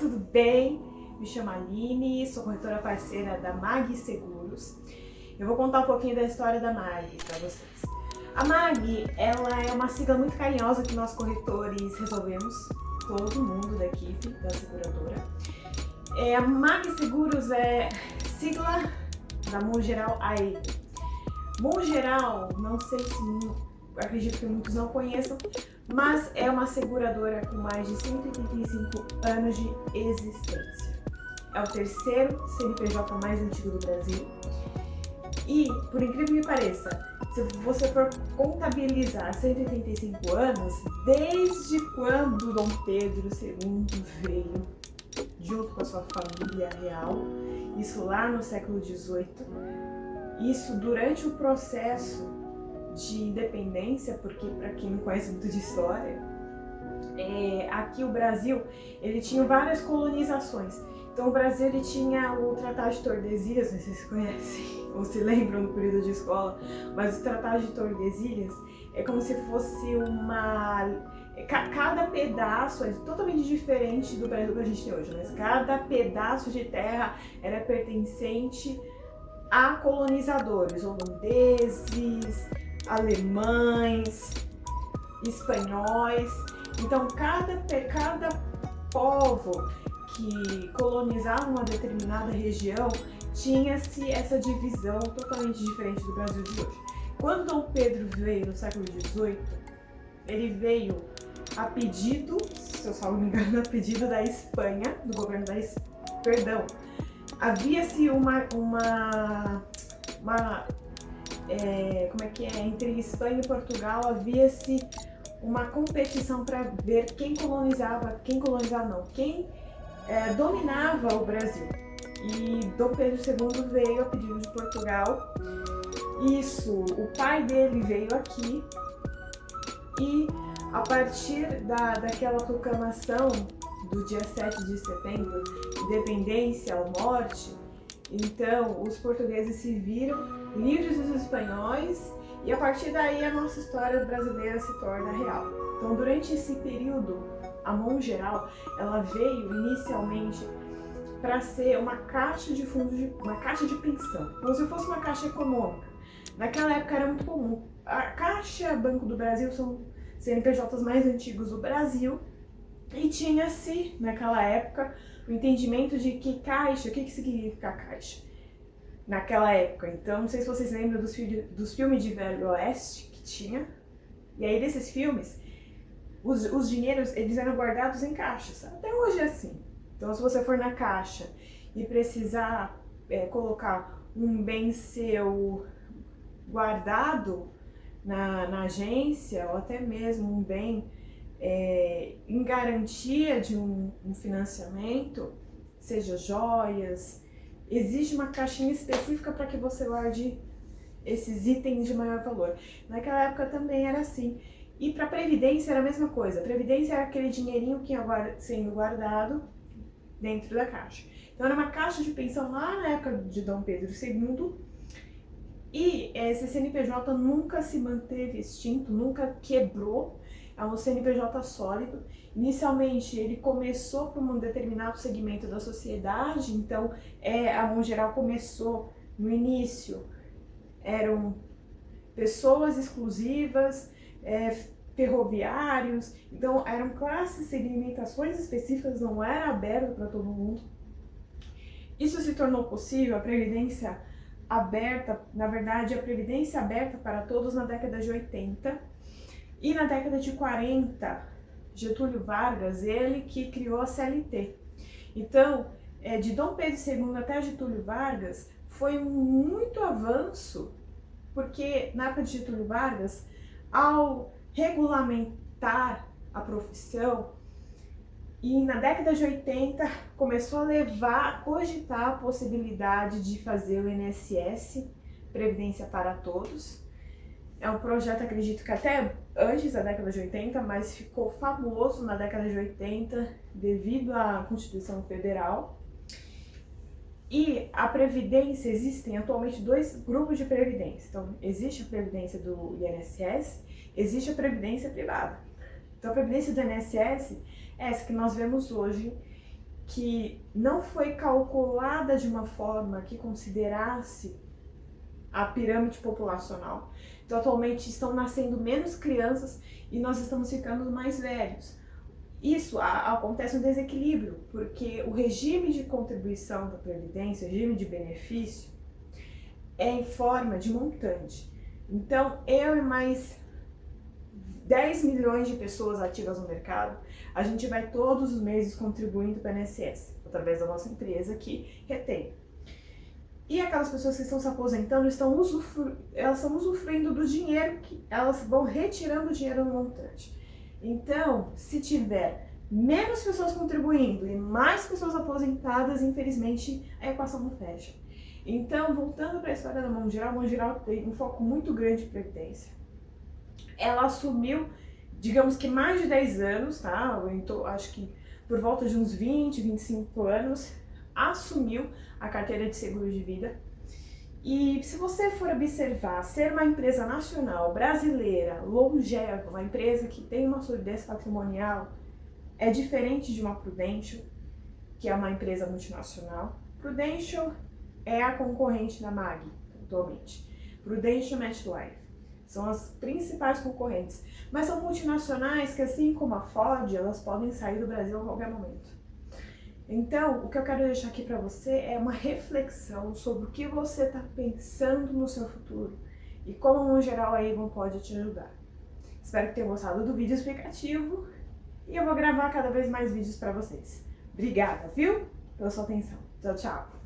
tudo bem? Me chamo Aline, sou corretora parceira da MAG Seguros. Eu vou contar um pouquinho da história da MAG para vocês. A MAG, ela é uma sigla muito carinhosa que nós corretores resolvemos, todo mundo da equipe da seguradora. A MAG Seguros é sigla da Mongeral AE. Mongeral, não sei se acredito que muitos não conheçam, mas é uma seguradora com mais de 185 anos de existência. É o terceiro CNPJ mais antigo do Brasil. E, por incrível que pareça, se você for contabilizar 185 anos, desde quando Dom Pedro II veio junto com a sua família real, isso lá no século XVIII, isso durante o processo de independência, porque para quem não conhece muito de história, aqui o Brasil ele tinha várias colonizações. Então o Brasil ele tinha o Tratado de Tordesilhas, não sei se vocês conhecem ou se lembram no período de escola, mas o Tratado de Tordesilhas é como se fosse cada pedaço é totalmente diferente do Brasil que a gente tem hoje, mas cada pedaço de terra era pertencente a colonizadores holandeses, alemães, espanhóis. Então cada povo que colonizava uma determinada região tinha-se essa divisão totalmente diferente do Brasil de hoje. Quando Dom Pedro veio no século XVIII, ele veio a pedido, se eu só não me engano, a pedido da Espanha, do governo da Espanha, perdão, havia-se entre Espanha e Portugal havia-se uma competição para ver quem dominava o Brasil. E Dom Pedro II veio a pedido de Portugal. O pai dele veio aqui e a partir daquela proclamação do dia 7 de setembro, independência ou morte, então os portugueses se viram livres dos espanhóis e a partir daí a nossa história brasileira se torna real. Então durante esse período, a Mongeral, ela veio inicialmente para ser uma caixa de uma caixa de pensão, como se fosse uma caixa econômica. Naquela época era muito comum. A Caixa Banco do Brasil são CNPJs mais antigos do Brasil e tinha-se naquela época o entendimento de que caixa, o que significa caixa naquela época. Então, não sei se vocês lembram dos filmes de Velho Oeste que tinha. E aí, desses filmes, os dinheiros, eles eram guardados em caixas. Até hoje é assim. Então, se você for na caixa e precisar colocar um bem seu guardado na agência, ou até mesmo um bem em garantia de um financiamento, seja joias, existe uma caixinha específica para que você guarde esses itens de maior valor. Naquela época também era assim. E para a Previdência era a mesma coisa. A Previdência era aquele dinheirinho que ia sendo guardado dentro da caixa. Então era uma caixa de pensão lá na época de Dom Pedro II. E esse CNPJ nunca se manteve extinto, nunca quebrou. É um CNPJ sólido. Inicialmente ele começou por um determinado segmento da sociedade, então a Mongeral começou no início, eram pessoas exclusivas, ferroviários, então eram classes, segmentações específicas, não era aberto para todo mundo. Isso se tornou possível, a Previdência aberta, na verdade a Previdência aberta para todos na década de 80, e na década de 40, Getúlio Vargas, ele que criou a CLT. Então, de Dom Pedro II até Getúlio Vargas, foi muito avanço, porque na época de Getúlio Vargas, ao regulamentar a profissão, e na década de 80 começou a cogitar a possibilidade de fazer o INSS, Previdência para Todos. É um projeto, acredito que até antes da década de 80, mas ficou famoso na década de 80 devido à Constituição Federal. E a Previdência, existem atualmente dois grupos de Previdência. Então, existe a Previdência do INSS, existe a Previdência privada. Então, a Previdência do INSS é essa que nós vemos hoje que não foi calculada de uma forma que considerasse a pirâmide populacional. Então, atualmente estão nascendo menos crianças e nós estamos ficando mais velhos. Isso acontece um desequilíbrio, porque o regime de contribuição da Previdência, o regime de benefício, é em forma de montante. Então, eu e mais 10 milhões de pessoas ativas no mercado, a gente vai todos os meses contribuindo para o INSS, através da nossa empresa que retém. E aquelas pessoas que estão se aposentando, elas estão usufruindo do dinheiro, que elas vão retirando o dinheiro no montante. Então, se tiver menos pessoas contribuindo e mais pessoas aposentadas, infelizmente a equação não fecha. Então, voltando para a história da Mão Geral tem um foco muito grande em previdência. Ela assumiu, digamos que mais de 10 anos, tá? Então, acho que por volta de uns 20, 25 anos, assumiu a carteira de seguro de vida. E se você for observar, ser uma empresa nacional, brasileira, longeva, uma empresa que tem uma solidez patrimonial, é diferente de uma Prudential, que é uma empresa multinacional. Prudential é a concorrente da MAG, atualmente. Prudential MetLife. São as principais concorrentes. Mas são multinacionais que, assim como a Ford, elas podem sair do Brasil a qualquer momento. Então, o que eu quero deixar aqui para você é uma reflexão sobre o que você está pensando no seu futuro e como a Mão Geral a Avon pode te ajudar. Espero que tenham gostado do vídeo explicativo e eu vou gravar cada vez mais vídeos para vocês. Obrigada, viu? Pela sua atenção. Tchau, tchau!